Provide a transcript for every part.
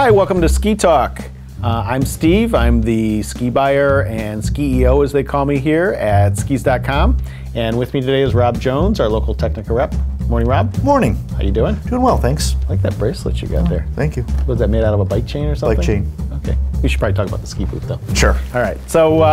Hi, welcome to Ski Talk. I'm Steve. I'm the ski buyer and ski EO, as they call me here at skis.com. And with me today is Rob Jones, our local Tecnica rep. Morning, Rob. Morning. How you doing? Doing well, thanks. I like that bracelet you got there. Thank you. Was that made out of a bike chain or something? Bike chain. Okay. We should probably talk about the ski boot though. Sure. All right. So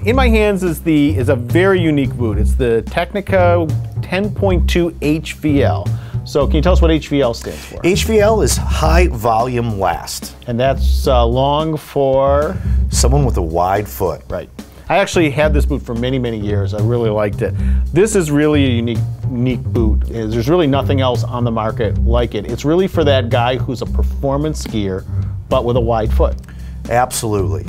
in my hands is a very unique boot. It's the Tecnica 10.2 H.V.L. So can you tell us what HVL stands for? HVL is high volume last. And that's long for? Someone with a wide foot. Right. I actually had this boot for many, many years. I really liked it. This is really a unique boot. There's really nothing else on the market like it. It's really for that guy who's a performance skier, but with a wide foot. Absolutely.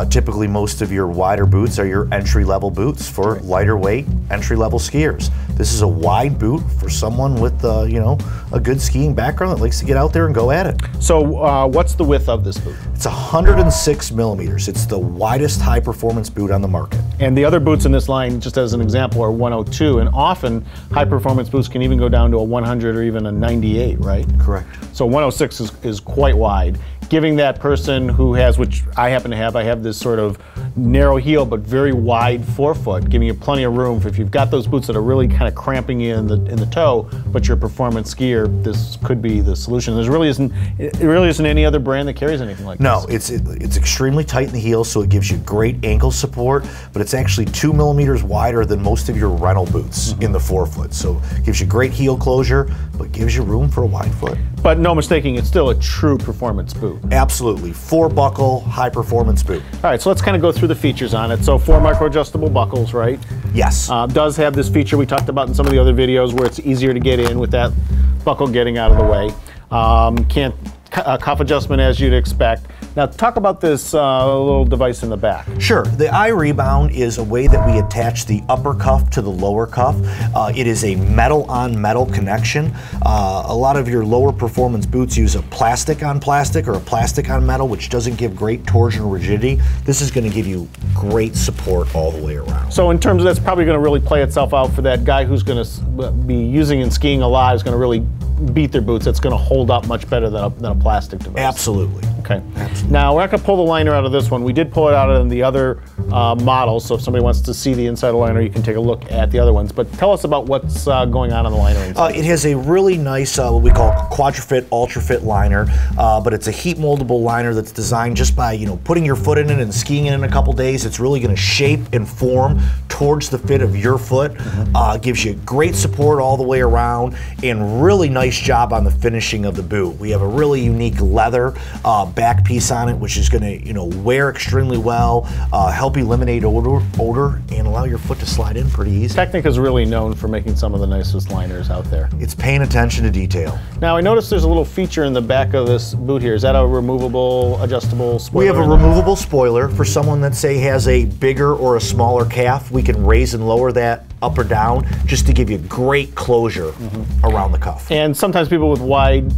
Typically, most of your wider boots are your entry-level boots for lighter weight, entry-level skiers. This is a wide boot for someone with, a good skiing background that likes to get out there and go at it. So, what's the width of this boot? It's 106 millimeters. It's the widest high-performance boot on the market. And the other boots in this line, just as an example, are 102. And often, high-performance boots can even go down to a 100 or even a 98, right? Correct. So 106 is quite wide, giving that person who has, which I happen to have, I have this sort of narrow heel but very wide forefoot, giving you plenty of room for if you've got those boots that are really kind of cramping you in the toe, but you're a performance skier, this could be the solution. It really isn't any other brand that carries anything like this. No, it's extremely tight in the heel, so it gives you great ankle support, but it's actually 2 millimeters wider than most of your rental boots in the forefoot. So it gives you great heel closure, but gives you room for a wide foot. But no mistaking, it's still a true performance boot. Absolutely. 4-buckle, high-performance boot. All right, so let's kind of go through the features on it. So 4 micro-adjustable buckles, right? Yes. Does have this feature we talked about in some of the other videos where it's easier to get in with that buckle getting out of the way. Cuff adjustment as you'd expect. Now talk about this little device in the back. Sure. The i-Rebound is a way that we attach the upper cuff to the lower cuff. It is a metal-on-metal connection. A lot of your lower performance boots use a plastic-on-plastic or a plastic-on-metal, which doesn't give great torsion or rigidity. This is going to give you great support all the way around. So in terms of that's probably going to really play itself out for that guy who's going to be using and skiing a lot, is going to really beat their boots. It's going to hold up much better than a plastic device. Absolutely. Okay. Absolutely. Now, we're not going to pull the liner out of this one. We did pull it out of the other models, so if somebody wants to see the inside of the liner, you can take a look at the other ones. But tell us about what's going on the liner inside. It has a really nice, what we call Quadra-Fit, Ultra Fit liner, but it's a heat moldable liner that's designed just by, putting your foot in it and skiing in a couple days. It's really going to shape and form towards the fit of your foot. Gives you great support all the way around, and really nice job on the finishing of the boot. We have a really unique leather back piece on it, which is going to wear extremely well, help eliminate odor, and allow your foot to slide in pretty easy. Tecnica is really known for making some of the nicest liners out there. It's paying attention to detail. Now I noticed there's a little feature in the back of this boot here. Is that a removable, adjustable spoiler? We have a removable spoiler for someone that, say, has a bigger or a smaller calf. We can raise and lower that up or down just to give you great closure around the cuff. And sometimes people with wide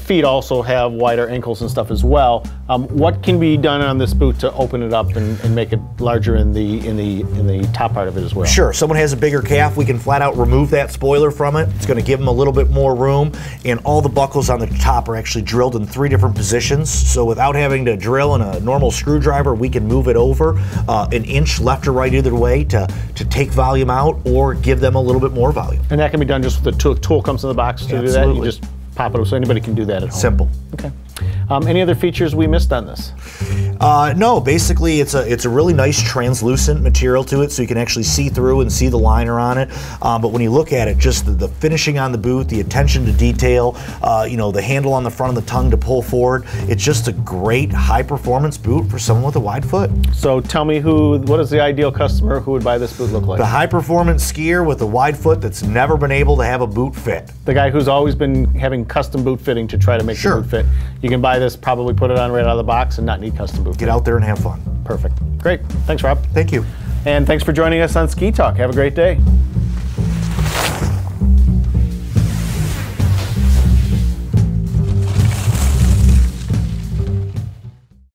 feet also have wider ankles and stuff as well. What can be done on this boot to open it up and make it larger in the top part of it as well? Sure. Someone has a bigger calf, we can flat out remove that spoiler from it. It's going to give them a little bit more room, and all the buckles on the top are actually drilled in 3 different positions. So without having to drill in a normal screwdriver, we can move it over an inch left or right either way to take volume out or give them a little bit more volume. And that can be done just with the tool comes in the box to do that? You just pop it up, so anybody can do that at home. Simple. Okay. Any other features we missed on this? No, basically it's a really nice translucent material to it, so you can actually see through and see the liner on it. But when you look at it, just the finishing on the boot, the attention to detail, the handle on the front of the tongue to pull forward, it's just a great high-performance boot for someone with a wide foot. So tell me what is the ideal customer who would buy this boot look like? The high-performance skier with a wide foot that's never been able to have a boot fit. The guy who's always been having custom boot fitting to try to make the boot fit. You can buy this, probably put it on right out of the box and not need custom boot. Get out there and have fun. Perfect. Great. Thanks, Rob. Thank you. And thanks for joining us on Ski Talk. Have a great day.